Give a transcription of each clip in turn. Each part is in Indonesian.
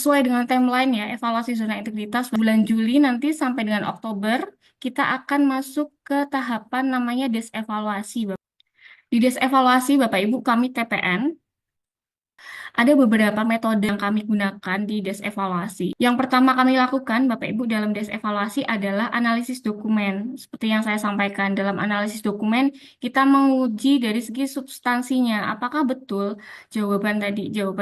Sesuai dengan timeline ya, evaluasi zona integritas bulan Juli nanti sampai dengan Oktober, kita akan masuk ke tahapan namanya desevaluasi, Bapak. Di desevaluasi, Bapak Ibu, kami TPN, ada beberapa metode yang kami gunakan di desevaluasi. Yang pertama kami lakukan, Bapak Ibu, dalam desevaluasi adalah analisis dokumen. Seperti yang saya sampaikan, dalam analisis dokumen, kita menguji dari segi substansinya. Apakah betul jawaban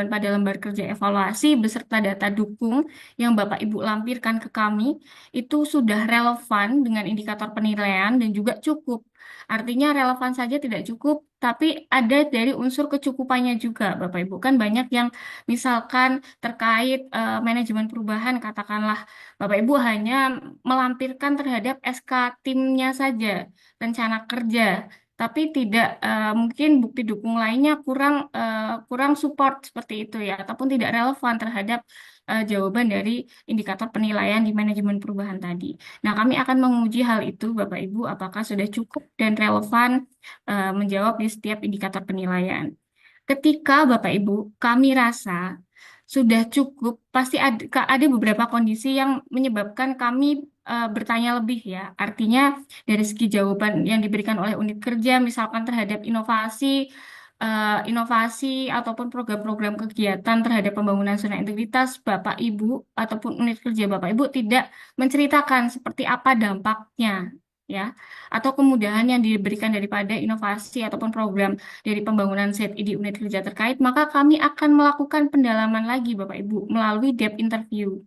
pada lembar kerja evaluasi beserta data dukung yang Bapak Ibu lampirkan ke kami, itu sudah relevan dengan indikator penilaian dan juga cukup. Artinya relevan saja tidak cukup, tapi ada dari unsur kecukupannya juga, Bapak Ibu. Kan banyak yang misalkan terkait manajemen perubahan, katakanlah Bapak Ibu hanya melampirkan terhadap SK timnya saja, rencana kerja, tapi tidak mungkin bukti dukung lainnya kurang support seperti itu ya, ataupun tidak relevan terhadap jawaban dari indikator penilaian di manajemen perubahan tadi. Nah, kami akan menguji hal itu, Bapak Ibu, apakah sudah cukup dan relevan menjawab di setiap indikator penilaian. Ketika Bapak Ibu, kami rasa sudah cukup, pasti ada beberapa kondisi yang menyebabkan kami bertanya lebih ya. Artinya dari segi jawaban yang diberikan oleh unit kerja, misalkan terhadap inovasi ataupun program-program kegiatan terhadap pembangunan zona integritas, Bapak Ibu ataupun unit kerja Bapak Ibu tidak menceritakan seperti apa dampaknya, ya, atau kemudahan yang diberikan daripada inovasi ataupun program dari pembangunan ZI di unit kerja terkait, maka kami akan melakukan pendalaman lagi, Bapak Ibu, melalui depth interview.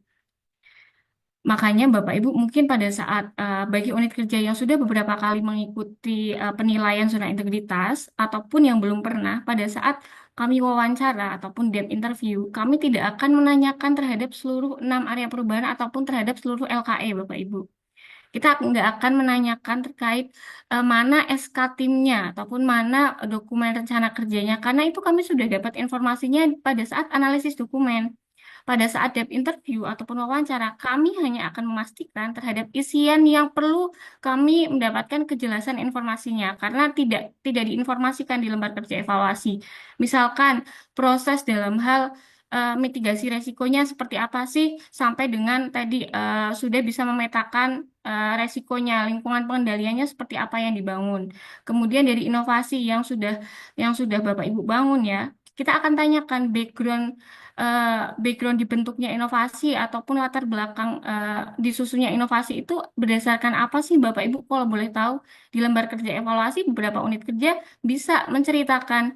Makanya Bapak Ibu mungkin pada saat bagi unit kerja yang sudah beberapa kali mengikuti penilaian zona integritas ataupun yang belum pernah, pada saat kami wawancara ataupun depth interview, kami tidak akan menanyakan terhadap seluruh 6 area perubahan ataupun terhadap seluruh LKE, Bapak Ibu. Kita nggak akan menanyakan terkait mana SK timnya ataupun mana dokumen rencana kerjanya, karena itu kami sudah dapat informasinya pada saat analisis dokumen. Pada saat depth interview ataupun wawancara, kami hanya akan memastikan terhadap isian yang perlu kami mendapatkan kejelasan informasinya, karena tidak diinformasikan di lembar kerja evaluasi. Misalkan proses dalam hal mitigasi resikonya seperti apa sih, sampai dengan tadi sudah bisa memetakan resikonya, lingkungan pengendaliannya seperti apa yang dibangun. Kemudian dari inovasi yang sudah Bapak Ibu bangun ya, kita akan tanyakan background dibentuknya inovasi ataupun latar belakang disusunnya inovasi itu berdasarkan apa sih Bapak Ibu, kalau boleh tahu di lembar kerja evaluasi beberapa unit kerja bisa menceritakan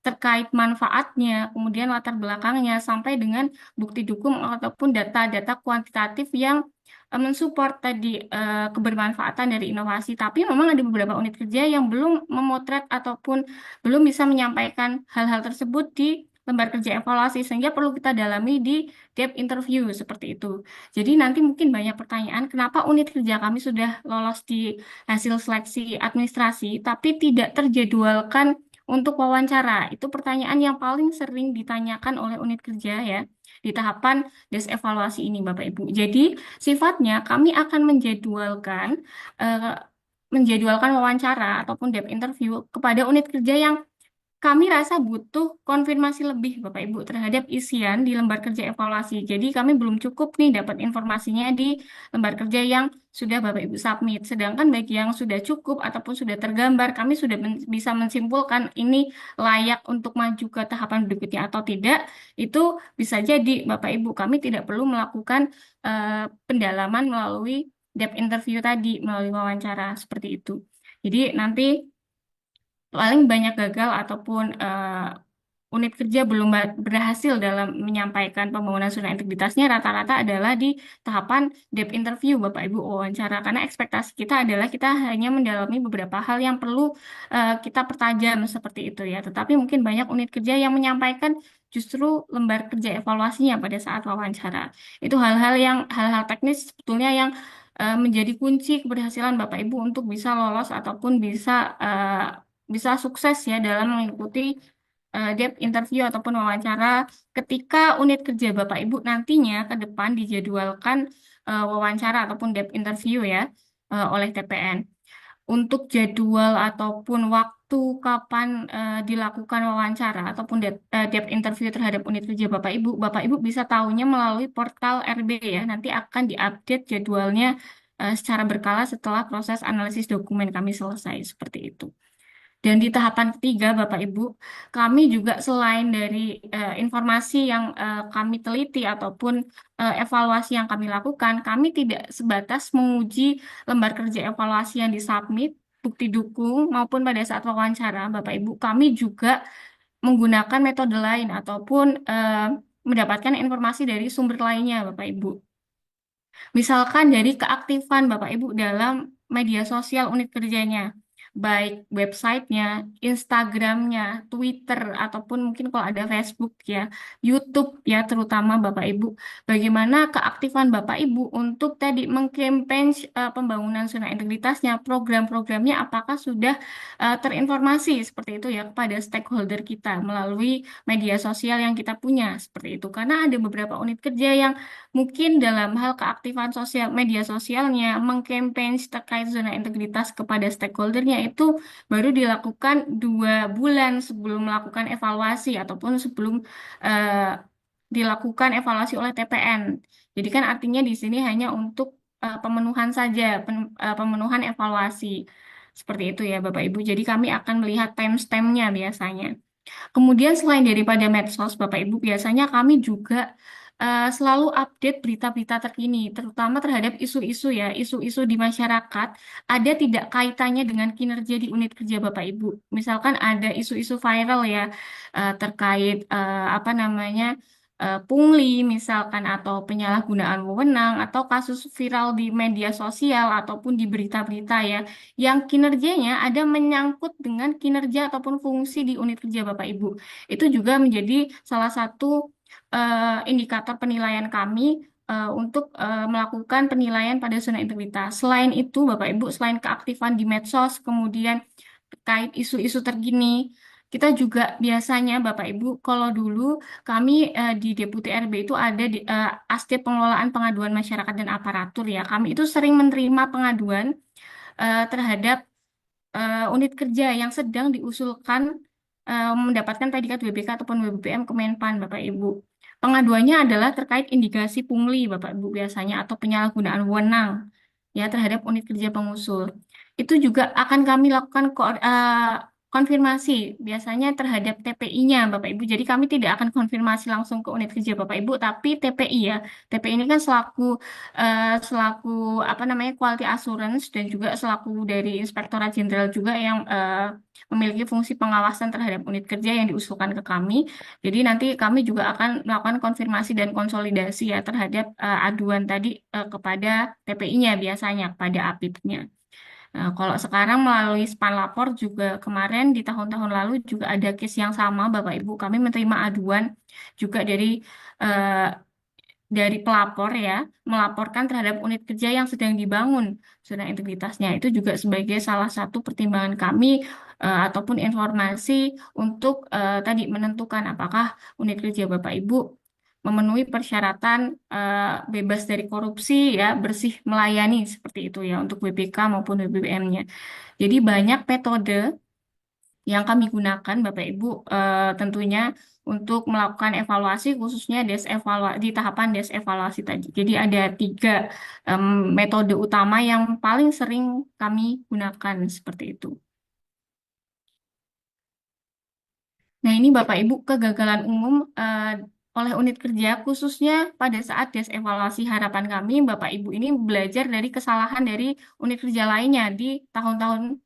terkait manfaatnya, kemudian latar belakangnya sampai dengan bukti dukung ataupun data-data kuantitatif yang mensupport tadi kebermanfaatan dari inovasi. Tapi memang ada beberapa unit kerja yang belum memotret ataupun belum bisa menyampaikan hal-hal tersebut di lembar kerja evaluasi, sehingga perlu kita dalami di depth interview seperti itu. Jadi nanti mungkin banyak pertanyaan, kenapa unit kerja kami sudah lolos di hasil seleksi administrasi, tapi tidak terjadwalkan untuk wawancara. Itu pertanyaan yang paling sering ditanyakan oleh unit kerja ya di tahapan evaluasi ini, Bapak Ibu. Jadi sifatnya kami akan eh, menjadwalkan wawancara ataupun depth interview kepada unit kerja yang kami rasa butuh konfirmasi lebih, Bapak Ibu, terhadap isian di lembar kerja evaluasi. Jadi kami belum cukup nih dapat informasinya di lembar kerja yang sudah Bapak Ibu submit. Sedangkan bagi yang sudah cukup ataupun sudah tergambar, kami sudah bisa menyimpulkan ini layak untuk maju ke tahapan berikutnya atau tidak. Itu bisa jadi Bapak Ibu kami tidak perlu melakukan pendalaman melalui depth interview tadi, melalui wawancara seperti itu. Jadi nanti paling banyak gagal ataupun unit kerja belum berhasil dalam menyampaikan pembangunan zona integritasnya rata-rata adalah di tahapan depth interview Bapak Ibu wawancara, karena ekspektasi kita adalah kita hanya mendalami beberapa hal yang perlu kita pertajam seperti itu ya, tetapi mungkin banyak unit kerja yang menyampaikan justru lembar kerja evaluasinya pada saat wawancara. Itu hal-hal teknis sebetulnya yang menjadi kunci keberhasilan Bapak Ibu untuk bisa lolos ataupun bisa sukses ya dalam mengikuti depth interview ataupun wawancara ketika unit kerja Bapak Ibu nantinya ke depan dijadwalkan wawancara ataupun depth interview ya oleh TPN. Untuk jadwal ataupun waktu waktu kapan dilakukan wawancara ataupun depth interview terhadap unit kerja Bapak Ibu bisa tahunya melalui portal RB ya. Nanti akan diupdate jadwalnya secara berkala setelah proses analisis dokumen kami selesai seperti itu. Dan di tahapan ketiga, Bapak Ibu, kami juga selain dari informasi yang kami teliti ataupun evaluasi yang kami lakukan, kami tidak sebatas menguji lembar kerja evaluasi yang disubmit, bukti dukung maupun pada saat wawancara, Bapak Ibu, kami juga menggunakan metode lain ataupun mendapatkan informasi dari sumber lainnya, Bapak Ibu. Misalkan dari keaktifan Bapak Ibu dalam media sosial unit kerjanya, baik websitenya, Instagramnya, Twitter, ataupun mungkin kalau ada Facebook ya, YouTube ya terutama Bapak Ibu. Bagaimana keaktifan Bapak Ibu untuk tadi mengkampanye pembangunan zona integritasnya, program-programnya apakah sudah terinformasi seperti itu ya kepada stakeholder kita melalui media sosial yang kita punya seperti itu. Karena ada beberapa unit kerja yang mungkin dalam hal keaktifan sosial media sosialnya mengkampanye terkait zona integritas kepada stakeholdernya itu baru dilakukan 2 bulan sebelum melakukan evaluasi ataupun sebelum eh, dilakukan evaluasi oleh TPN. Jadi kan artinya di sini hanya untuk pemenuhan saja, pemenuhan evaluasi. Seperti itu ya Bapak Ibu. Jadi kami akan melihat timestamp-nya biasanya. Kemudian selain daripada medsos, Bapak Ibu, biasanya kami juga selalu update berita-berita terkini, terutama terhadap isu-isu ya, isu-isu di masyarakat, ada tidak kaitannya dengan kinerja di unit kerja Bapak Ibu. Misalkan ada isu-isu viral ya, terkait apa namanya, pungli misalkan, atau penyalahgunaan wewenang, atau kasus viral di media sosial ataupun di berita-berita ya, yang kinerjanya ada menyangkut dengan kinerja ataupun fungsi di unit kerja Bapak Ibu. Itu juga menjadi salah satu indikator penilaian kami untuk melakukan penilaian pada zona integritas. Selain itu, Bapak Ibu, selain keaktifan di medsos, kemudian terkait isu-isu terkini, kita juga biasanya, Bapak Ibu, kalau dulu kami di Deputi RB itu ada di Asdep Pengelolaan Pengaduan Masyarakat dan Aparatur ya. Kami itu sering menerima pengaduan terhadap unit kerja yang sedang diusulkan mendapatkan predikat WBK ataupun WBPM Kemenpan, Bapak Ibu. Pengaduannya adalah terkait indikasi pungli, Bapak Ibu biasanya, atau penyalahgunaan wewenang ya terhadap unit kerja pengusul. Itu juga akan kami lakukan konfirmasi biasanya terhadap TPI-nya, Bapak Ibu. Jadi kami tidak akan konfirmasi langsung ke unit kerja Bapak Ibu, tapi TPI ya. TPI ini kan selaku apa namanya quality assurance dan juga selaku dari Inspektorat Jenderal juga yang memiliki fungsi pengawasan terhadap unit kerja yang diusulkan ke kami. Jadi nanti kami juga akan melakukan konfirmasi dan konsolidasi ya terhadap aduan tadi kepada TPI-nya biasanya, kepada APIP-nya. Nah, kalau sekarang melalui span lapor juga kemarin di tahun-tahun lalu juga ada case yang sama Bapak Ibu. Kami menerima aduan juga eh, dari pelapor ya, melaporkan terhadap unit kerja yang sedang dibangun zona integritasnya. Itu juga sebagai salah satu pertimbangan kami ataupun informasi untuk tadi menentukan apakah unit kerja Bapak Ibu memenuhi persyaratan bebas dari korupsi ya, bersih melayani seperti itu ya untuk WBK maupun WBBM-nya. Jadi banyak metode yang kami gunakan Bapak Ibu tentunya untuk melakukan evaluasi khususnya di tahapan des evaluasi tadi. Jadi ada 3 metode utama yang paling sering kami gunakan seperti itu. Nah, ini Bapak Ibu kegagalan umum oleh unit kerja khususnya pada saat des evaluasi. Harapan kami Bapak Ibu ini belajar dari kesalahan dari unit kerja lainnya di tahun-tahun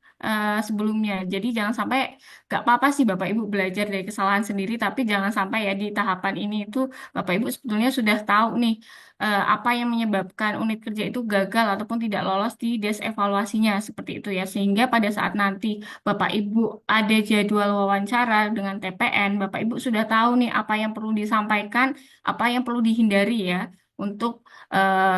sebelumnya. Jadi jangan sampai gak apa-apa sih Bapak Ibu belajar dari kesalahan sendiri, tapi jangan sampai ya di tahapan ini itu Bapak Ibu sebetulnya sudah tahu nih apa yang menyebabkan unit kerja itu gagal ataupun tidak lolos di des evaluasinya seperti itu ya. Sehingga pada saat nanti Bapak Ibu ada jadwal wawancara dengan TPN, Bapak Ibu sudah tahu nih apa yang perlu disampaikan, apa yang perlu dihindari ya untuk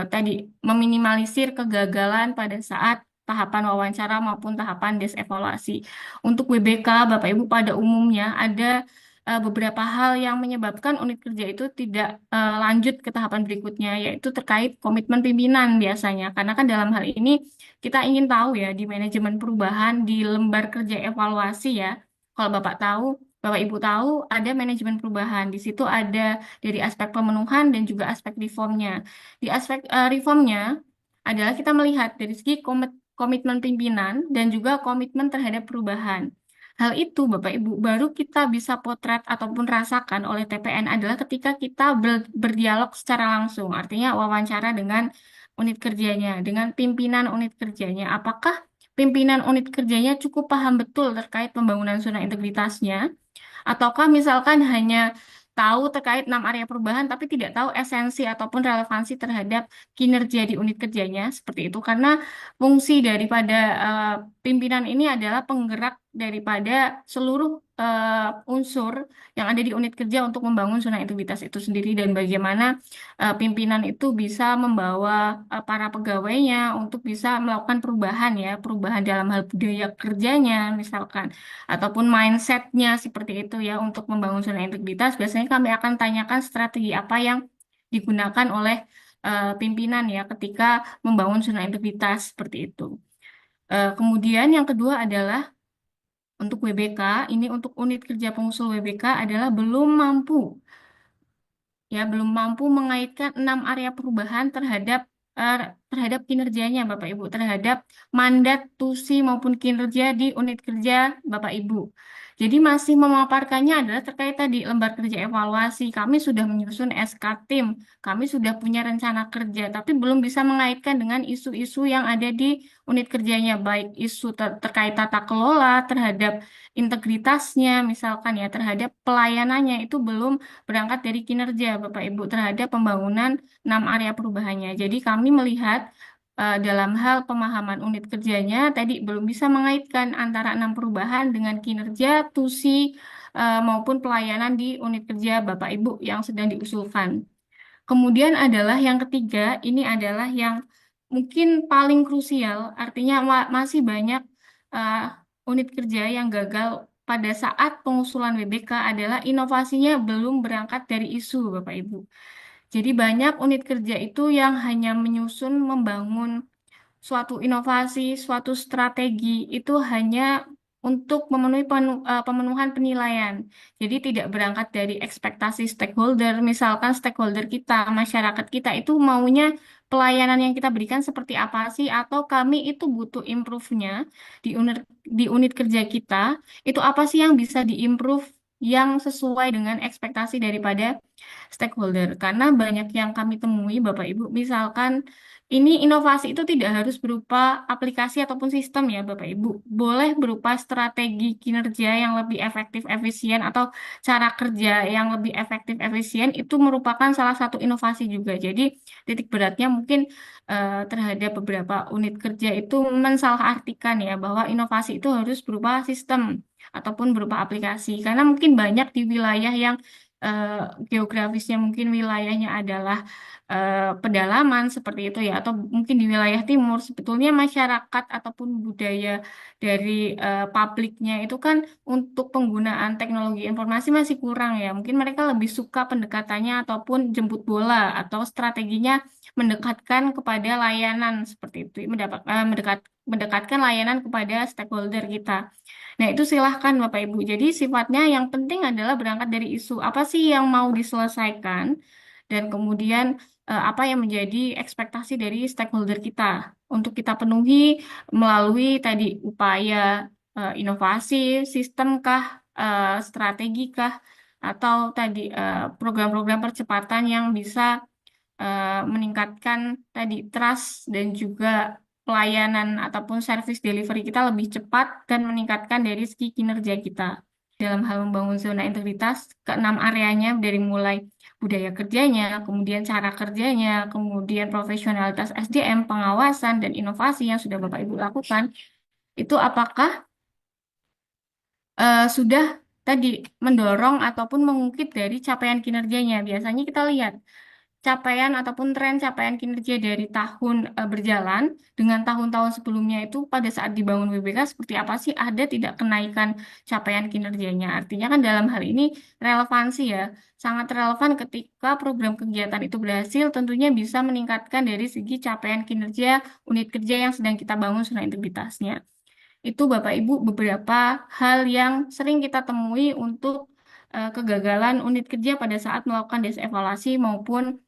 tadi meminimalisir kegagalan pada saat tahapan wawancara maupun tahapan des evaluasi. Untuk WBK, Bapak Ibu pada umumnya ada beberapa hal yang menyebabkan unit kerja itu tidak lanjut ke tahapan berikutnya, yaitu terkait komitmen pimpinan biasanya. Karena kan dalam hal ini kita ingin tahu ya di manajemen perubahan di lembar kerja evaluasi ya. Kalau Bapak tahu, Bapak Ibu tahu ada manajemen perubahan. Di situ ada dari aspek pemenuhan dan juga aspek reformnya. Di aspek reformnya adalah kita melihat dari segi komitmen pimpinan dan juga komitmen terhadap perubahan. Hal itu, Bapak Ibu, baru kita bisa potret ataupun rasakan oleh TPN adalah ketika kita berdialog secara langsung, artinya wawancara dengan unit kerjanya, dengan pimpinan unit kerjanya. Apakah pimpinan unit kerjanya cukup paham betul terkait pembangunan zona integritasnya? Ataukah misalkan hanya tahu terkait 6 area perubahan tapi tidak tahu esensi ataupun relevansi terhadap kinerja di unit kerjanya seperti itu karena fungsi daripada pimpinan ini adalah penggerak daripada seluruh unsur yang ada di unit kerja untuk membangun zona integritas itu sendiri dan bagaimana pimpinan itu bisa membawa para pegawainya untuk bisa melakukan perubahan ya, perubahan dalam hal budaya kerjanya misalkan ataupun mindsetnya seperti itu ya untuk membangun zona integritas. Biasanya kami akan tanyakan strategi apa yang digunakan oleh pimpinan ya ketika membangun zona integritas seperti itu. Kemudian yang kedua adalah untuk WBK, ini untuk unit kerja pengusul WBK adalah belum mampu ya belum mampu mengaitkan 6 area perubahan eh, terhadap kinerjanya Bapak Ibu, terhadap mandat, tusi maupun kinerja di unit kerja Bapak Ibu. Jadi masih memaparkannya adalah terkait tadi lembar kerja evaluasi. Kami sudah menyusun SK tim, kami sudah punya rencana kerja, tapi belum bisa mengaitkan dengan isu-isu yang ada di unit kerjanya, baik isu terkait tata kelola terhadap integritasnya, misalkan ya terhadap pelayanannya itu belum berangkat dari kinerja Bapak Ibu terhadap pembangunan 6 area perubahannya. Jadi kami melihat dalam hal pemahaman unit kerjanya tadi belum bisa mengaitkan antara 6 perubahan dengan kinerja, tusi maupun pelayanan di unit kerja Bapak Ibu yang sedang diusulkan. Kemudian adalah yang ketiga, ini adalah yang mungkin paling krusial, artinya masih banyak uh, unit kerja yang gagal pada saat pengusulan WBK adalah inovasinya belum berangkat dari isu, Bapak Ibu. Jadi banyak unit kerja itu yang hanya menyusun membangun suatu inovasi, suatu strategi itu hanya untuk memenuhi pemenuhan penilaian. Jadi tidak berangkat dari ekspektasi stakeholder. Misalkan stakeholder kita, masyarakat kita itu maunya pelayanan yang kita berikan seperti apa sih? Atau kami itu butuh improve-nya di unit kerja kita. Itu apa sih yang bisa diimprove yang sesuai dengan ekspektasi daripada stakeholder. Karena banyak yang kami temui, Bapak Ibu, misalkan ini inovasi itu tidak harus berupa aplikasi ataupun sistem ya, Bapak Ibu. Boleh berupa strategi kinerja yang lebih efektif, efisien, atau cara kerja yang lebih efektif, efisien, itu merupakan salah satu inovasi juga. Jadi, titik beratnya mungkin terhadap beberapa unit kerja itu mensalahartikan ya, bahwa inovasi itu harus berupa sistem ataupun berupa aplikasi. Karena mungkin banyak di wilayah yang eh, geografisnya mungkin wilayahnya adalah pedalaman seperti itu ya atau mungkin di wilayah timur sebetulnya masyarakat ataupun budaya dari publiknya itu kan untuk penggunaan teknologi informasi masih kurang ya mungkin mereka lebih suka pendekatannya ataupun jemput bola atau strateginya mendekatkan kepada layanan seperti itu mendekatkan layanan kepada stakeholder kita. Nah, itu silahkan Bapak Ibu. Jadi sifatnya yang penting adalah berangkat dari isu apa sih yang mau diselesaikan dan kemudian apa yang menjadi ekspektasi dari stakeholder kita untuk kita penuhi melalui tadi upaya inovasi, sistemkah, strategikah, atau tadi program-program percepatan yang bisa meningkatkan tadi trust dan juga pelayanan ataupun service delivery kita lebih cepat dan meningkatkan dari segi kinerja kita dalam hal membangun zona integritas ke 6 areanya dari mulai budaya kerjanya, kemudian cara kerjanya, kemudian profesionalitas SDM, pengawasan dan inovasi yang sudah Bapak Ibu lakukan, itu apakah sudah tadi mendorong ataupun mengungkit dari capaian kinerjanya. Biasanya kita lihat capaian ataupun tren capaian kinerja dari tahun berjalan dengan tahun-tahun sebelumnya itu pada saat dibangun WBK seperti apa sih? Ada tidak kenaikan capaian kinerjanya? Artinya kan dalam hal ini relevansi ya, sangat relevan ketika program kegiatan itu berhasil, tentunya bisa meningkatkan dari segi capaian kinerja unit kerja yang sedang kita bangun zona integritasnya. Itu Bapak Ibu beberapa hal yang sering kita temui untuk kegagalan unit kerja pada saat melakukan evaluasi maupun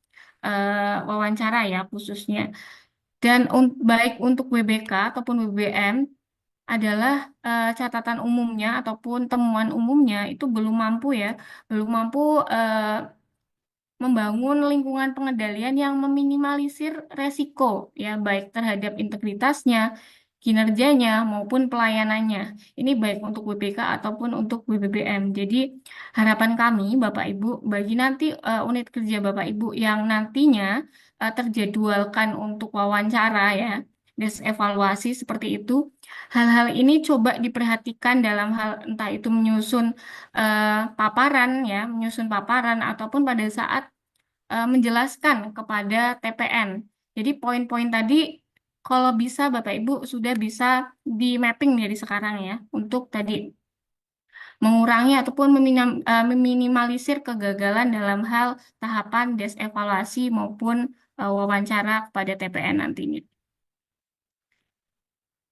wawancara ya khususnya. Dan baik untuk WBK ataupun WBM adalah catatan umumnya ataupun temuan umumnya itu belum mampu ya, belum mampu membangun lingkungan pengendalian yang meminimalisir resiko ya baik terhadap integritasnya, kinerjanya maupun pelayanannya. Ini baik untuk WBK ataupun untuk WBBM. Jadi harapan kami Bapak Ibu bagi nanti unit kerja Bapak Ibu yang nantinya terjadwalkan untuk wawancara ya, evaluasi seperti itu. Hal-hal ini coba diperhatikan dalam hal entah itu menyusun paparan ya, menyusun paparan ataupun pada saat menjelaskan kepada TPN. Jadi poin-poin tadi kalau bisa Bapak Ibu sudah bisa di mapping dari sekarang ya untuk tadi mengurangi ataupun meminimalisir kegagalan dalam hal tahapan evaluasi maupun wawancara kepada TPN nantinya.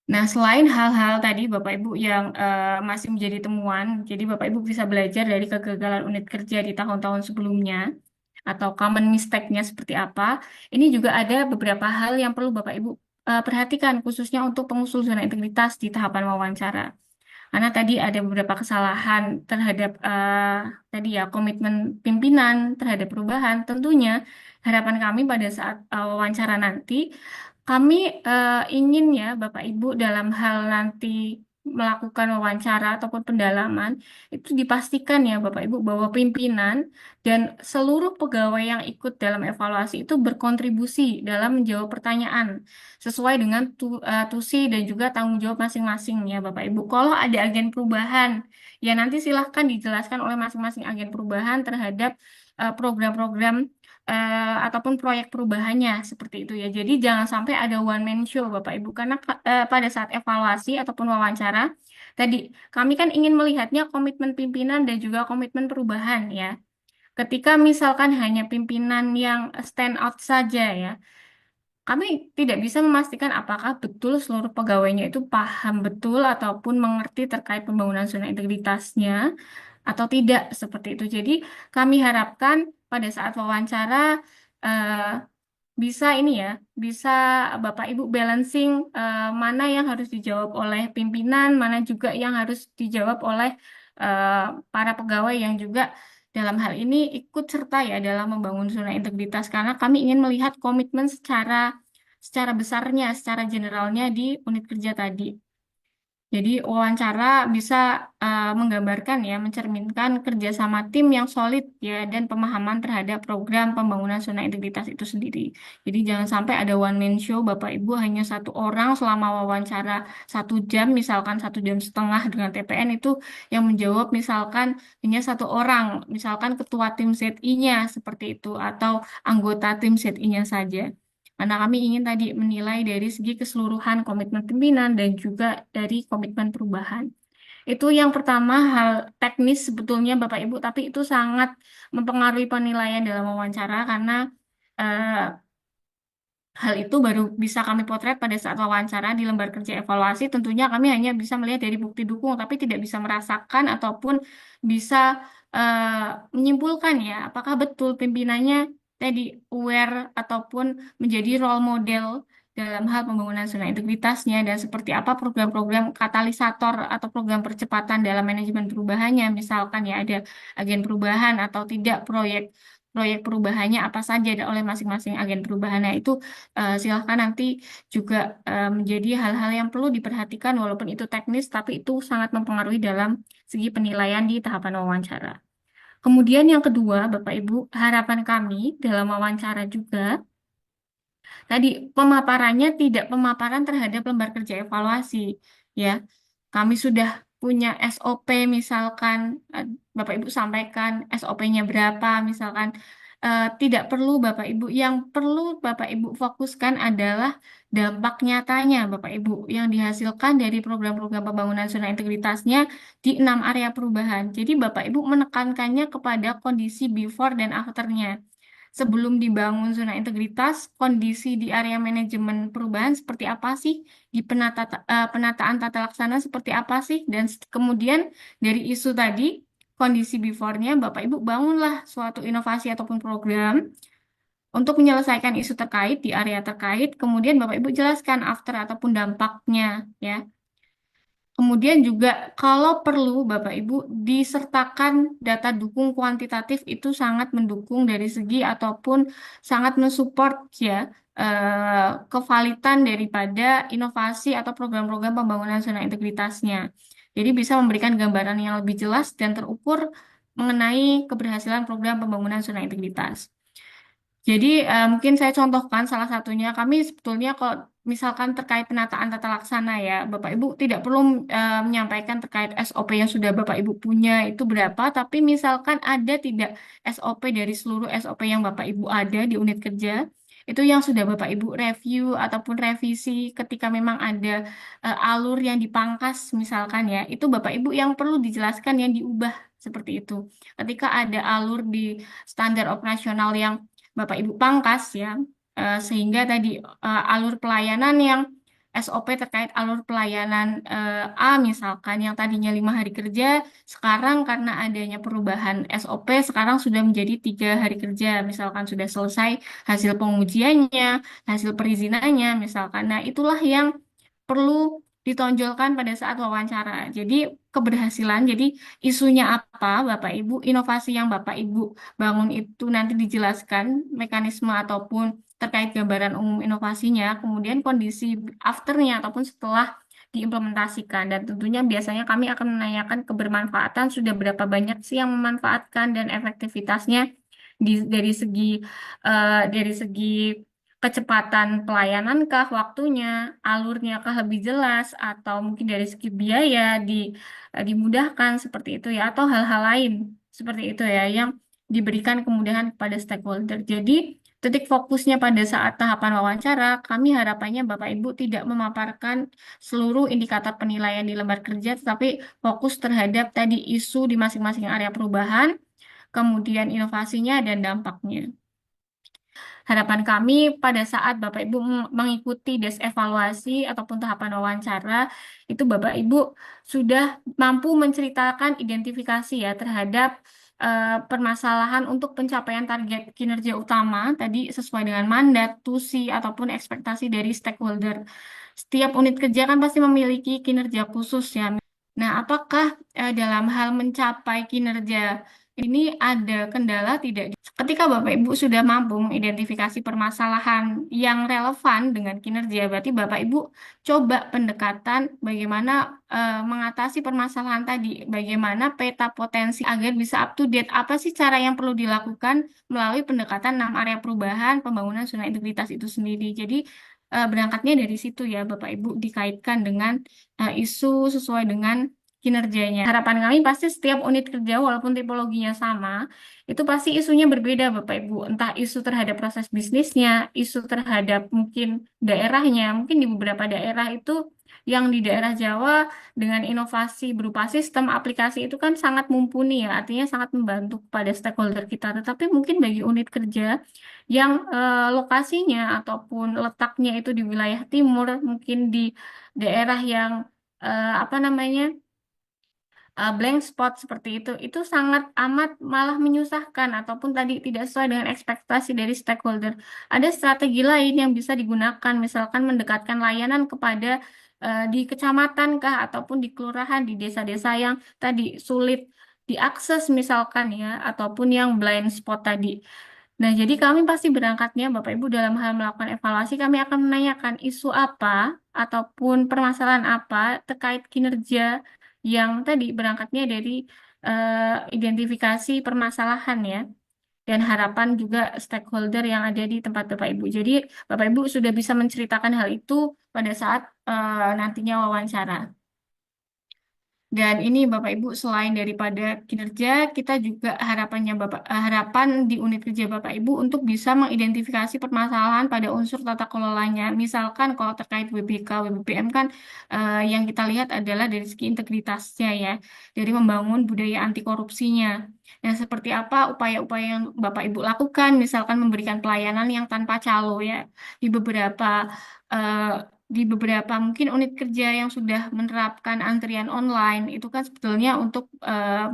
Nah, selain hal-hal tadi Bapak Ibu yang masih menjadi temuan, jadi Bapak Ibu bisa belajar dari kegagalan unit kerja di tahun-tahun sebelumnya atau common mistake-nya seperti apa. Ini juga ada beberapa hal yang perlu Bapak Ibu perhatikan khususnya untuk pengusul zona integritas di tahapan wawancara. Karena tadi ada beberapa kesalahan terhadap tadi ya komitmen pimpinan terhadap perubahan. Tentunya harapan kami pada saat wawancara nanti, kami ingin ya Bapak Ibu dalam hal nanti melakukan wawancara ataupun pendalaman itu dipastikan ya Bapak Ibu bahwa pimpinan dan seluruh pegawai yang ikut dalam evaluasi itu berkontribusi dalam menjawab pertanyaan sesuai dengan tusi dan juga tanggung jawab masing-masing ya Bapak Ibu. Kalau ada agen perubahan, ya nanti silahkan dijelaskan oleh masing-masing agen perubahan terhadap program-program ataupun proyek perubahannya seperti itu ya. Jadi jangan sampai ada one man show Bapak Ibu karena pada saat evaluasi ataupun wawancara tadi kami kan ingin melihatnya komitmen pimpinan dan juga komitmen perubahan ya. Ketika misalkan hanya pimpinan yang stand out saja ya, kami tidak bisa memastikan apakah betul seluruh pegawainya itu paham betul ataupun mengerti terkait pembangunan zona integritasnya atau tidak seperti itu. Jadi kami harapkan pada saat wawancara eh, bisa ini ya, bisa Bapak Ibu balancing mana yang harus dijawab oleh pimpinan, mana juga yang harus dijawab oleh eh, para pegawai yang juga dalam hal ini ikut serta ya dalam membangun zona integritas karena kami ingin melihat komitmen secara besarnya, secara generalnya di unit kerja tadi. Jadi wawancara bisa menggambarkan ya, mencerminkan kerjasama tim yang solid ya dan pemahaman terhadap program pembangunan zona integritas itu sendiri. Jadi jangan sampai ada one man show, Bapak Ibu hanya satu orang selama wawancara 1 jam, misalkan 1 jam setengah dengan TPN itu yang menjawab misalkan hanya satu orang, misalkan ketua tim ZI-nya seperti itu atau anggota tim ZI-nya saja. Karena kami ingin tadi menilai dari segi keseluruhan komitmen pimpinan dan juga dari komitmen perubahan. Itu yang pertama hal teknis sebetulnya Bapak Ibu, tapi itu sangat mempengaruhi penilaian dalam wawancara karena eh, hal itu baru bisa kami potret pada saat wawancara di lembar kerja evaluasi. Tentunya kami hanya bisa melihat dari bukti dukung, tapi tidak bisa merasakan ataupun bisa menyimpulkan ya, apakah betul pimpinannya tadi aware ataupun menjadi role model dalam hal pembangunan zona integritasnya dan seperti apa program-program katalisator atau program percepatan dalam manajemen perubahannya. Misalkan ya ada agen perubahan atau tidak proyek perubahannya apa saja oleh masing-masing agen perubahannya itu silahkan nanti juga menjadi hal-hal yang perlu diperhatikan walaupun itu teknis tapi itu sangat mempengaruhi dalam segi penilaian di tahapan wawancara. Kemudian yang kedua, Bapak Ibu, harapan kami dalam wawancara juga tadi pemaparannya tidak pemaparan terhadap lembar kerja evaluasi ya. Kami sudah punya SOP misalkan Bapak Ibu sampaikan SOP-nya berapa misalkan tidak perlu Bapak Ibu. Yang perlu Bapak Ibu fokuskan adalah dampak nyatanya Bapak Ibu yang dihasilkan dari program-program pembangunan zona integritasnya di 6 area perubahan. Jadi Bapak Ibu menekankannya kepada kondisi before dan afternya. Sebelum dibangun zona integritas, kondisi di area manajemen perubahan seperti apa sih? Di penataan tata laksana seperti apa sih? Dan kemudian dari isu tadi, kondisi before-nya, Bapak Ibu bangunlah suatu inovasi ataupun program untuk menyelesaikan isu terkait di area terkait. Kemudian Bapak Ibu jelaskan after ataupun dampaknya, ya. Kemudian juga kalau perlu Bapak Ibu disertakan data dukung kuantitatif itu sangat mendukung dari segi ataupun sangat mensupport ya kevalitan daripada inovasi atau program-program pembangunan zona integritasnya. Jadi bisa memberikan gambaran yang lebih jelas dan terukur mengenai keberhasilan program pembangunan zona integritas. Jadi mungkin saya contohkan salah satunya kami sebetulnya kalau misalkan terkait penataan tata laksana ya Bapak Ibu tidak perlu menyampaikan terkait SOP yang sudah Bapak Ibu punya itu berapa, tapi misalkan ada tidak SOP dari seluruh SOP yang Bapak Ibu ada di unit kerja itu yang sudah Bapak Ibu review ataupun revisi ketika memang ada alur yang dipangkas misalkan ya itu Bapak Ibu yang perlu dijelaskan yang diubah seperti itu. Ketika ada alur di standar operasional yang Bapak Ibu pangkas ya, sehingga tadi alur pelayanan yang SOP terkait alur pelayanan A misalkan yang tadinya 5 hari kerja, sekarang karena adanya perubahan SOP sekarang sudah menjadi 3 hari kerja, misalkan sudah selesai hasil pengujiannya, hasil perizinannya misalkan. Nah itulah yang perlu ditonjolkan pada saat wawancara. Jadi keberhasilan, jadi isunya apa, Bapak Ibu, inovasi yang Bapak Ibu bangun itu nanti dijelaskan mekanisme ataupun terkait gambaran umum inovasinya, kemudian kondisi afternya ataupun setelah diimplementasikan. Dan tentunya biasanya kami akan menanyakan kebermanfaatan sudah berapa banyak sih yang memanfaatkan dan efektivitasnya dari segi kecepatan pelayanan kah, waktunya, alurnya kah lebih jelas, atau mungkin dari segi biaya dimudahkan seperti itu ya, atau hal-hal lain seperti itu ya, yang diberikan kemudahan kepada stakeholder. Jadi, titik fokusnya pada saat tahapan wawancara, kami harapannya Bapak Ibu tidak memaparkan seluruh indikator penilaian di lembar kerja, tetapi fokus terhadap tadi isu di masing-masing area perubahan, kemudian inovasinya dan dampaknya. Harapan kami pada saat Bapak Ibu mengikuti des evaluasi ataupun tahapan wawancara, itu Bapak Ibu sudah mampu menceritakan identifikasi ya terhadap permasalahan untuk pencapaian target kinerja utama tadi sesuai dengan mandat, tusi ataupun ekspektasi dari stakeholder. Setiap unit kerja kan pasti memiliki kinerja khusus ya. Nah, apakah dalam hal mencapai kinerja ini ada kendala tidak? Ketika Bapak Ibu sudah mampu mengidentifikasi permasalahan yang relevan dengan kinerja, berarti Bapak Ibu coba pendekatan bagaimana mengatasi permasalahan tadi, bagaimana peta potensi agar bisa up to date. Apa sih cara yang perlu dilakukan melalui pendekatan 6 area perubahan pembangunan zona integritas itu sendiri. Jadi berangkatnya dari situ ya Bapak Ibu dikaitkan dengan isu sesuai dengan kinerjanya. Harapan kami pasti setiap unit kerja walaupun tipologinya sama, itu pasti isunya berbeda Bapak Ibu. Entah isu terhadap proses bisnisnya, isu terhadap mungkin daerahnya. Mungkin di beberapa daerah itu yang di daerah Jawa dengan inovasi berupa sistem aplikasi itu kan sangat mumpuni ya, artinya sangat membantu pada stakeholder kita. Tetapi mungkin bagi unit kerja yang lokasinya ataupun letaknya itu di wilayah timur, mungkin di daerah yang apa namanya blank spot seperti itu sangat amat malah menyusahkan ataupun tadi tidak sesuai dengan ekspektasi dari stakeholder. Ada strategi lain yang bisa digunakan, misalkan mendekatkan layanan kepada di kecamatan kah ataupun di kelurahan, di desa-desa yang tadi sulit diakses misalkan ya, ataupun yang blind spot tadi. Nah, jadi kami pasti berangkatnya, Bapak Ibu, dalam hal melakukan evaluasi, kami akan menanyakan isu apa ataupun permasalahan apa terkait kinerja yang tadi berangkatnya dari identifikasi permasalahan ya, dan harapan juga stakeholder yang ada di tempat Bapak Ibu. Jadi, Bapak Ibu sudah bisa menceritakan hal itu pada saat nantinya wawancara. Dan ini Bapak Ibu selain daripada kinerja, kita juga harapan di unit kerja Bapak Ibu untuk bisa mengidentifikasi permasalahan pada unsur tata kelolanya. Misalkan kalau terkait WBK, WBPM kan yang kita lihat adalah dari segi integritasnya ya, dari membangun budaya anti korupsinya. Dan seperti apa upaya-upaya yang Bapak Ibu lakukan, misalkan memberikan pelayanan yang tanpa calo ya di eh, mungkin unit kerja yang sudah menerapkan antrian online itu kan sebetulnya untuk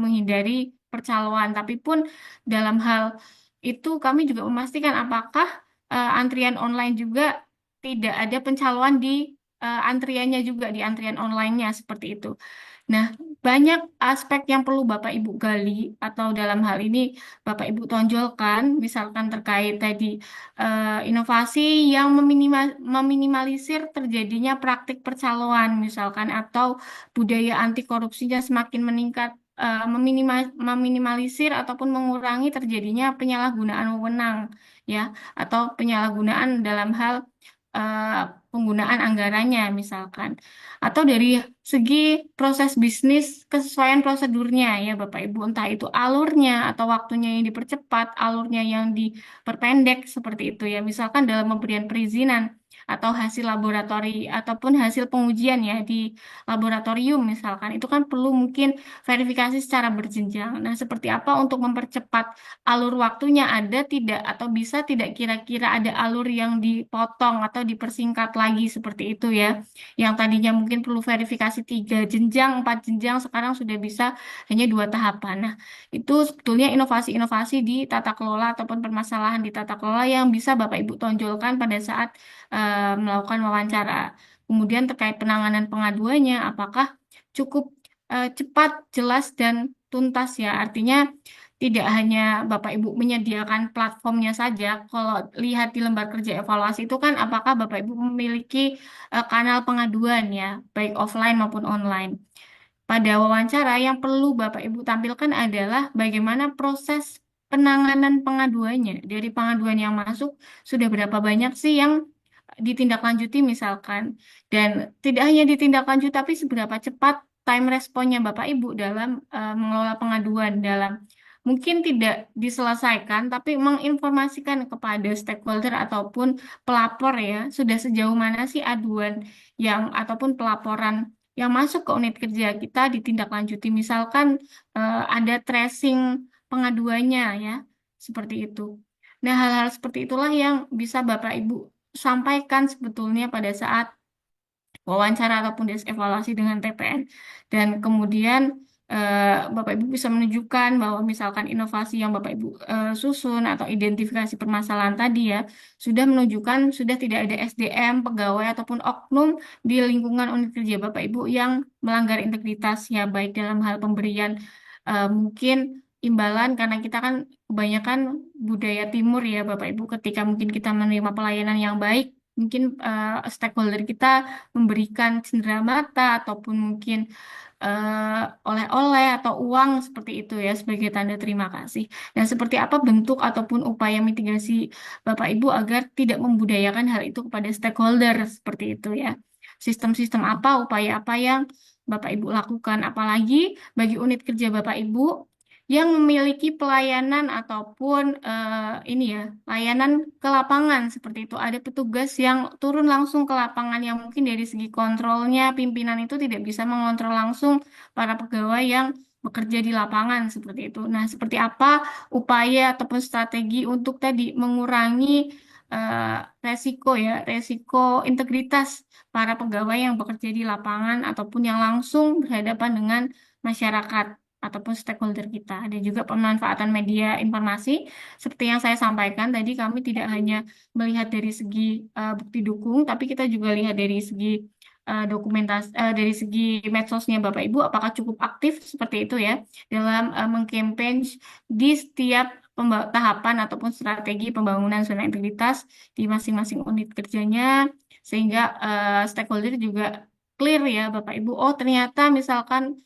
menghindari percaloan. Tapi pun dalam hal itu kami juga memastikan apakah antrian online juga tidak ada pencaloan di antriannya juga di antrian online-nya seperti itu. Nah, banyak aspek yang perlu Bapak Ibu gali atau dalam hal ini Bapak Ibu tonjolkan, misalkan terkait tadi inovasi yang meminimalisir terjadinya praktik percaloan, misalkan atau budaya anti korupsinya semakin meningkat, meminimalisir ataupun mengurangi terjadinya penyalahgunaan wewenang, ya, atau penyalahgunaan dalam hal eh, penggunaan anggarannya, misalkan. Atau dari segi proses bisnis, kesesuaian prosedurnya ya Bapak Ibu, entah itu alurnya atau waktunya yang dipercepat, alurnya yang diperpendek seperti itu ya. Misalkan dalam pemberian perizinan atau hasil laboratori ataupun hasil pengujian ya di laboratorium misalkan itu kan perlu mungkin verifikasi secara berjenjang. Nah, seperti apa untuk mempercepat alur waktunya ada tidak atau bisa tidak kira-kira ada alur yang dipotong atau dipersingkat lagi seperti itu ya yang tadinya mungkin perlu verifikasi 3 jenjang, 4 jenjang, sekarang sudah bisa hanya 2 tahapan. Nah, itu sebetulnya inovasi-inovasi di tata kelola ataupun permasalahan di tata kelola yang bisa Bapak Ibu tonjolkan pada saat melakukan wawancara. Kemudian terkait penanganan pengaduannya, apakah cukup cepat, jelas, dan tuntas ya. Artinya tidak hanya Bapak Ibu menyediakan platformnya saja. Kalau lihat di lembar kerja evaluasi itu kan apakah Bapak Ibu memiliki kanal pengaduan ya, baik offline maupun online. Pada wawancara yang perlu Bapak Ibu tampilkan adalah bagaimana proses penanganan pengaduannya. Dari pengaduan yang masuk, sudah berapa banyak sih yang ditindaklanjuti misalkan. Dan tidak hanya ditindaklanjuti, tapi seberapa cepat time responnya Bapak Ibu dalam mengelola pengaduan, dalam mungkin tidak diselesaikan, tapi menginformasikan kepada stakeholder ataupun pelapor ya, sudah sejauh mana sih aduan yang ataupun pelaporan yang masuk ke unit kerja kita ditindaklanjuti. Misalkan ada tracing pengaduannya ya, seperti itu. Nah, hal-hal seperti itulah yang bisa Bapak Ibu sampaikan sebetulnya pada saat wawancara ataupun evaluasi dengan TPN. Dan kemudian Bapak Ibu bisa menunjukkan bahwa misalkan inovasi yang Bapak Ibu susun atau identifikasi permasalahan tadi ya sudah menunjukkan sudah tidak ada SDM, pegawai ataupun oknum di lingkungan unit kerja Bapak Ibu yang melanggar integritas ya baik dalam hal pemberian mungkin imbalan karena kita kan kebanyakan budaya timur ya Bapak Ibu ketika mungkin kita menerima pelayanan yang baik mungkin stakeholder kita memberikan cenderamata ataupun mungkin oleh-oleh atau uang seperti itu ya sebagai tanda terima kasih. Dan seperti apa bentuk ataupun upaya mitigasi Bapak Ibu agar tidak membudayakan hal itu kepada stakeholder seperti itu ya. Sistem-sistem apa, upaya apa yang Bapak Ibu lakukan, apalagi bagi unit kerja Bapak Ibu yang memiliki pelayanan ataupun ini ya, layanan ke lapangan seperti itu. Ada petugas yang turun langsung ke lapangan yang mungkin dari segi kontrolnya pimpinan itu tidak bisa mengontrol langsung para pegawai yang bekerja di lapangan seperti itu. Nah, seperti apa upaya ataupun strategi untuk tadi mengurangi eh, resiko ya, resiko integritas para pegawai yang bekerja di lapangan ataupun yang langsung berhadapan dengan masyarakat ataupun stakeholder kita. Dan juga pemanfaatan media informasi seperti yang saya sampaikan tadi kami tidak hanya melihat dari segi bukti dukung, tapi kita juga lihat dari segi dari segi medsosnya Bapak Ibu apakah cukup aktif seperti itu ya dalam mengkampanye di setiap tahapan ataupun strategi pembangunan zona integritas di masing-masing unit kerjanya sehingga stakeholder juga clear ya Bapak Ibu. Oh, ternyata misalkan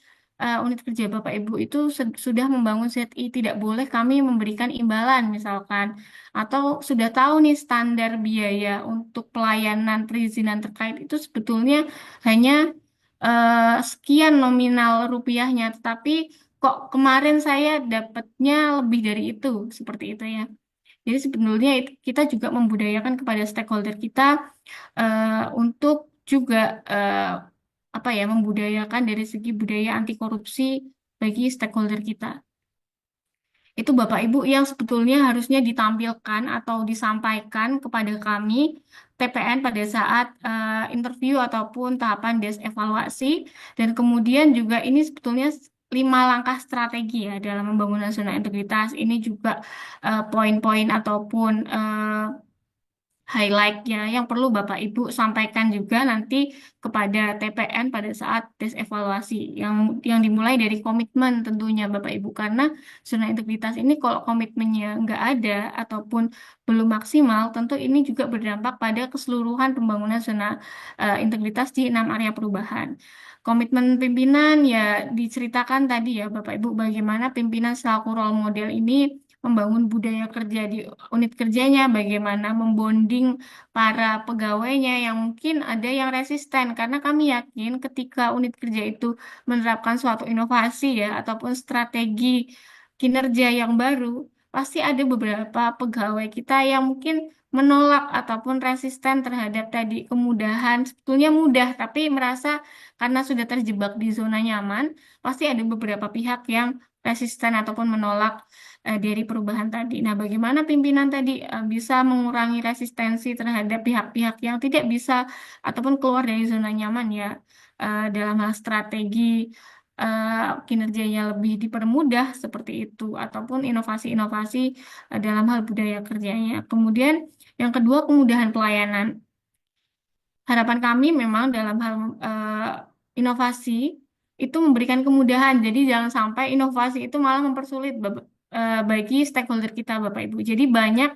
unit kerja Bapak Ibu itu sudah membangun ZI, tidak boleh kami memberikan imbalan misalkan, atau sudah tahu nih standar biaya untuk pelayanan perizinan terkait itu sebetulnya hanya sekian nominal rupiahnya, tetapi kok kemarin saya dapatnya lebih dari itu, seperti itu ya. Jadi sebenarnya kita juga membudayakan kepada stakeholder kita untuk juga eh, apa ya, membudayakan dari segi budaya anti korupsi bagi stakeholder kita. Itu Bapak Ibu yang sebetulnya harusnya ditampilkan atau disampaikan kepada kami TPN pada saat interview ataupun tahapan des evaluasi. Dan kemudian juga ini sebetulnya 5 langkah strategi ya dalam membangun nasional integritas. Ini juga poin-poin ataupun highlight-nya yang perlu Bapak Ibu sampaikan juga nanti kepada TPN pada saat tes evaluasi yang dimulai dari komitmen tentunya Bapak Ibu, karena zona integritas ini kalau komitmennya nggak ada ataupun belum maksimal, tentu ini juga berdampak pada keseluruhan pembangunan zona integritas di 6 area perubahan. Komitmen pimpinan ya diceritakan tadi ya Bapak Ibu, bagaimana pimpinan selaku role model ini membangun budaya kerja di unit kerjanya, bagaimana membonding para pegawainya yang mungkin ada yang resisten, karena kami yakin ketika unit kerja itu menerapkan suatu inovasi ya ataupun strategi kinerja yang baru, pasti ada beberapa pegawai kita yang mungkin menolak ataupun resisten terhadap tadi kemudahan. Sebetulnya mudah, tapi merasa karena sudah terjebak di zona nyaman, pasti ada beberapa pihak yang resisten ataupun menolak dari perubahan tadi. Nah, bagaimana pimpinan tadi bisa mengurangi resistensi terhadap pihak-pihak yang tidak bisa ataupun keluar dari zona nyaman ya, dalam hal strategi kinerjanya lebih dipermudah seperti itu, ataupun inovasi-inovasi dalam hal budaya kerjanya. Kemudian yang kedua, kemudahan pelayanan. Harapan kami memang dalam hal inovasi itu memberikan kemudahan. Jadi jangan sampai inovasi itu malah mempersulit bagi stakeholder kita, Bapak Ibu. Jadi banyak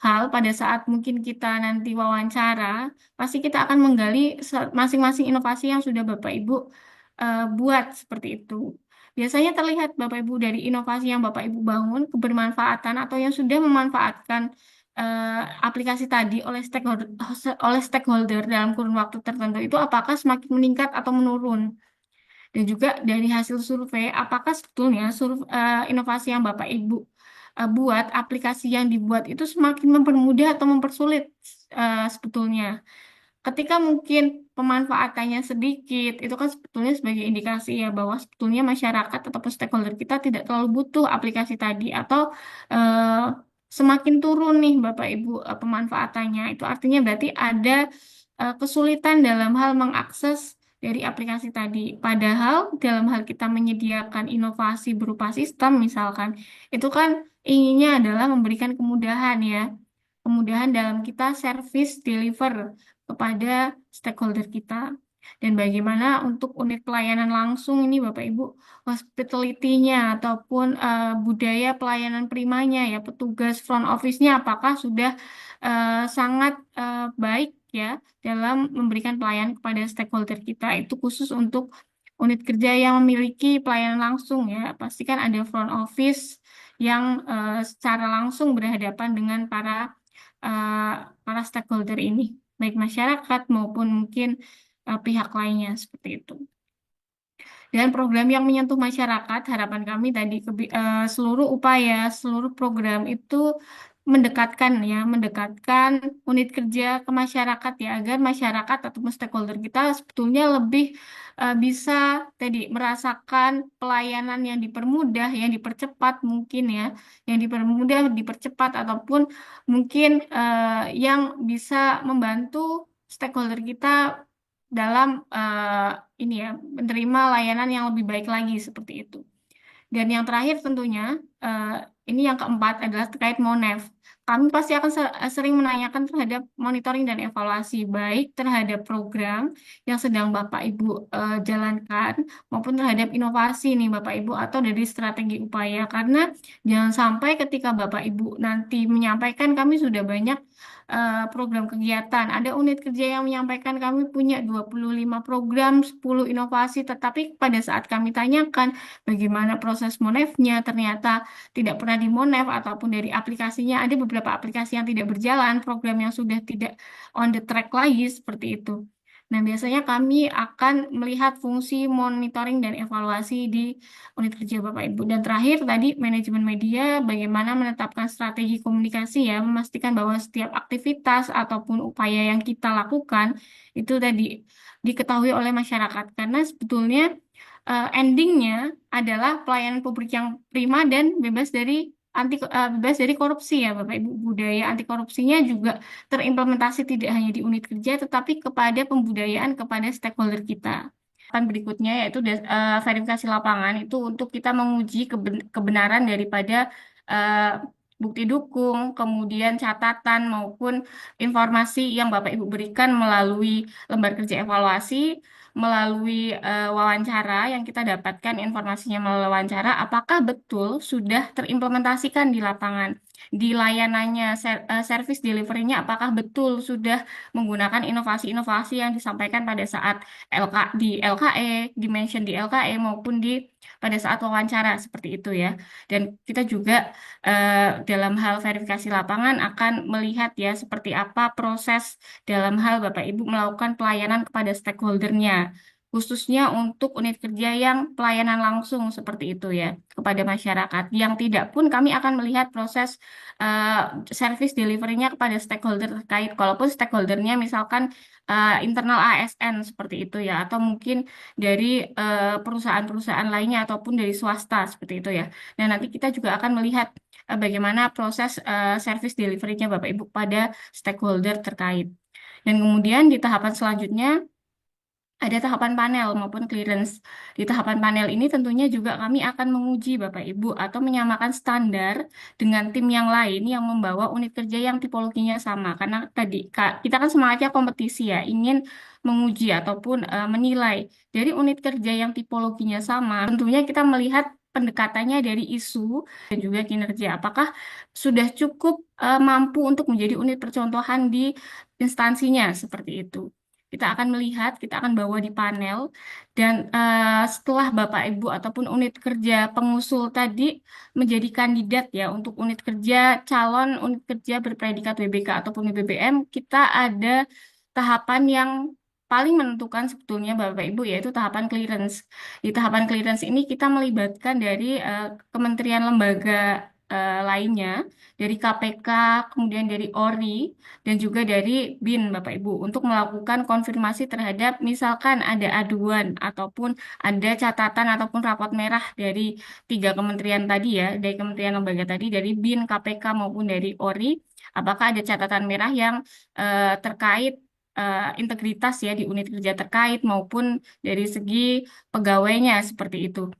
hal pada saat mungkin kita nanti wawancara, pasti kita akan menggali masing-masing inovasi yang sudah Bapak Ibu buat seperti itu. Biasanya terlihat Bapak Ibu dari inovasi yang Bapak Ibu bangun, kebermanfaatan atau yang sudah memanfaatkan aplikasi tadi oleh stakeholder dalam kurun waktu tertentu itu apakah semakin meningkat atau menurun. Dan juga dari hasil survei, apakah sebetulnya inovasi yang Bapak Ibu buat, aplikasi yang dibuat itu semakin mempermudah atau mempersulit sebetulnya. Ketika mungkin pemanfaatannya sedikit, itu kan sebetulnya sebagai indikasi ya bahwa sebetulnya masyarakat ataupun stakeholder kita tidak terlalu butuh aplikasi tadi, atau eh, semakin turun nih Bapak Ibu pemanfaatannya. Itu artinya berarti ada kesulitan dalam hal mengakses dari aplikasi tadi. Padahal dalam hal kita menyediakan inovasi berupa sistem misalkan, itu kan inginnya adalah memberikan kemudahan ya. Kemudahan dalam kita service deliver kepada stakeholder kita. Dan bagaimana untuk unit pelayanan langsung ini Bapak Ibu, hospitality-nya ataupun budaya pelayanan primanya ya, petugas front office-nya apakah sudah sangat baik ya dalam memberikan pelayanan kepada stakeholder kita. Itu khusus untuk unit kerja yang memiliki pelayanan langsung ya. Pastikan ada front office yang secara langsung berhadapan dengan uh, para stakeholder ini, baik masyarakat maupun mungkin pihak lainnya seperti itu. Dan program yang menyentuh masyarakat, harapan kami tadi seluruh upaya, seluruh program itu mendekatkan unit kerja ke masyarakat ya, agar masyarakat atau stakeholder kita sebetulnya lebih bisa tadi merasakan pelayanan yang dipermudah, yang dipercepat mungkin ya, yang dipermudah, dipercepat ataupun mungkin yang bisa membantu stakeholder kita dalam ini ya, menerima layanan yang lebih baik lagi seperti itu. Dan yang terakhir tentunya, eh, ini yang keempat adalah terkait MONEF. Kami pasti akan sering menanyakan terhadap monitoring dan evaluasi, baik terhadap program yang sedang Bapak Ibu jalankan, maupun terhadap inovasi nih Bapak Ibu, atau dari strategi upaya. Karena jangan sampai ketika Bapak Ibu nanti menyampaikan kami sudah banyak program kegiatan. Ada unit kerja yang menyampaikan kami punya 25 program, 10 inovasi, tetapi pada saat kami tanyakan bagaimana proses monefnya, ternyata tidak pernah di monef ataupun dari aplikasinya ada beberapa aplikasi yang tidak berjalan, program yang sudah tidak on the track lagi seperti itu. Nah, biasanya kami akan melihat fungsi monitoring dan evaluasi di unit kerja Bapak Ibu. Dan terakhir tadi manajemen media, bagaimana menetapkan strategi komunikasi ya, memastikan bahwa setiap aktivitas ataupun upaya yang kita lakukan itu tadi diketahui oleh masyarakat. Karena sebetulnya endingnya adalah pelayanan publik yang prima dan bebas dari korupsi ya Bapak Ibu. Budaya anti korupsinya juga terimplementasi tidak hanya di unit kerja tetapi kepada pembudayaan kepada stakeholder kita. Berikutnya yaitu verifikasi lapangan itu untuk kita menguji kebenaran daripada eh, bukti dukung, kemudian catatan maupun informasi yang Bapak Ibu berikan melalui lembar kerja evaluasi, melalui wawancara yang kita dapatkan informasinya melalui wawancara, apakah betul sudah terimplementasikan di lapangan, di layanannya, service delivery-nya, apakah betul sudah menggunakan inovasi-inovasi yang disampaikan pada saat di LKE, dimension di LKE maupun di pada saat wawancara seperti itu ya. Dan kita juga dalam hal verifikasi lapangan akan melihat ya seperti apa proses dalam hal Bapak Ibu melakukan pelayanan kepada stakeholdernya, khususnya untuk unit kerja yang pelayanan langsung seperti itu ya kepada masyarakat. Yang tidak pun kami akan melihat proses eh, service delivery-nya kepada stakeholder terkait, walaupun stakeholdernya misalkan internal ASN seperti itu ya, atau mungkin dari perusahaan-perusahaan lainnya ataupun dari swasta seperti itu ya. Nah, nanti kita juga akan melihat bagaimana proses service delivery-nya Bapak Ibu pada stakeholder terkait. Dan kemudian di tahapan selanjutnya ada tahapan panel maupun clearance. Di tahapan panel ini tentunya juga kami akan menguji Bapak Ibu atau menyamakan standar dengan tim yang lain yang membawa unit kerja yang tipologinya sama. Karena tadi kita kan semangatnya kompetisi ya, ingin menguji ataupun menilai dari unit kerja yang tipologinya sama. Tentunya kita melihat pendekatannya dari isu dan juga kinerja. Apakah sudah cukup mampu untuk menjadi unit percontohan di instansinya seperti itu. Kita akan melihat, kita akan bawa di panel, dan setelah Bapak Ibu ataupun unit kerja pengusul tadi menjadi kandidat ya untuk unit kerja calon unit kerja berpredikat WBK ataupun WBBM, kita ada tahapan yang paling menentukan sebetulnya Bapak Ibu yaitu tahapan clearance. Di tahapan clearance ini kita melibatkan dari kementerian lembaga lainnya, dari KPK, kemudian dari ORI, dan juga dari BIN Bapak Ibu untuk melakukan konfirmasi terhadap misalkan ada aduan ataupun ada catatan ataupun rapot merah dari tiga kementerian tadi ya, dari kementerian lembaga tadi, dari BIN, KPK maupun dari ORI, apakah ada catatan merah yang terkait integritas ya di unit kerja terkait maupun dari segi pegawainya seperti itu.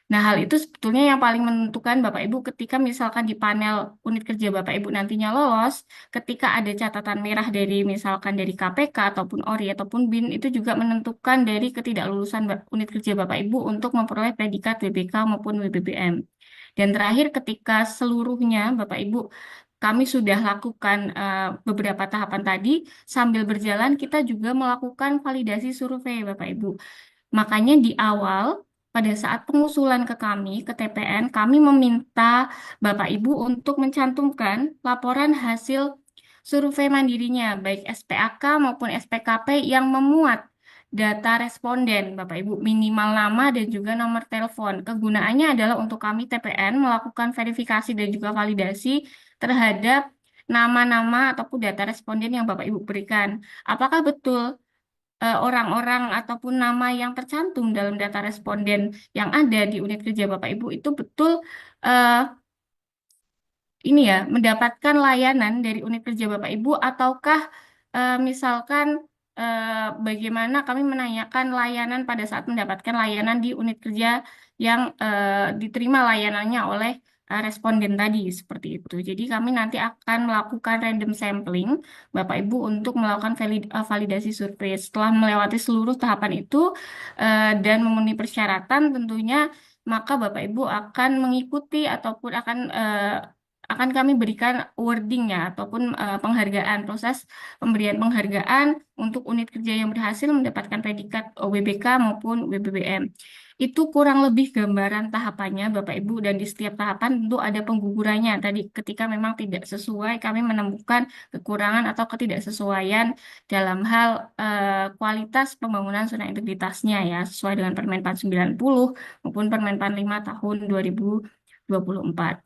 Nah, hal itu sebetulnya yang paling menentukan Bapak Ibu ketika misalkan di panel unit kerja Bapak Ibu nantinya lolos, ketika ada catatan merah dari misalkan dari KPK ataupun ORI ataupun BIN itu juga menentukan dari ketidaklulusan unit kerja Bapak Ibu untuk memperoleh predikat WBK maupun WBBM. Dan terakhir ketika seluruhnya Bapak Ibu kami sudah lakukan beberapa tahapan tadi, sambil berjalan kita juga melakukan validasi survei Bapak Ibu. Makanya di awal, pada saat pengusulan ke kami, ke TPN, kami meminta Bapak Ibu untuk mencantumkan laporan hasil survei mandirinya, baik SPAK maupun SPKP yang memuat data responden, Bapak Ibu, minimal nama dan juga nomor telepon. Kegunaannya adalah untuk kami TPN melakukan verifikasi dan juga validasi terhadap nama-nama ataupun data responden yang Bapak Ibu berikan. Apakah betul orang-orang ataupun nama yang tercantum dalam data responden yang ada di unit kerja Bapak Ibu itu betul eh, ini ya mendapatkan layanan dari unit kerja Bapak Ibu ataukah misalkan bagaimana kami menanyakan layanan pada saat mendapatkan layanan di unit kerja yang diterima layanannya oleh responden tadi seperti itu. Jadi kami nanti akan melakukan random sampling Bapak Ibu untuk melakukan validasi survei. Setelah melewati seluruh tahapan itu dan memenuhi persyaratan tentunya maka Bapak Ibu akan mengikuti ataupun akan akan kami berikan wording ya ataupun penghargaan, proses pemberian penghargaan untuk unit kerja yang berhasil mendapatkan predikat WBK maupun WBBM. Itu kurang lebih gambaran tahapannya Bapak Ibu, dan di setiap tahapan tentu ada penggugurannya. Tadi ketika memang tidak sesuai, kami menemukan kekurangan atau ketidaksesuaian dalam hal kualitas pembangunan zona integritasnya ya, sesuai dengan Permen 490 maupun Permen 45 tahun 2024.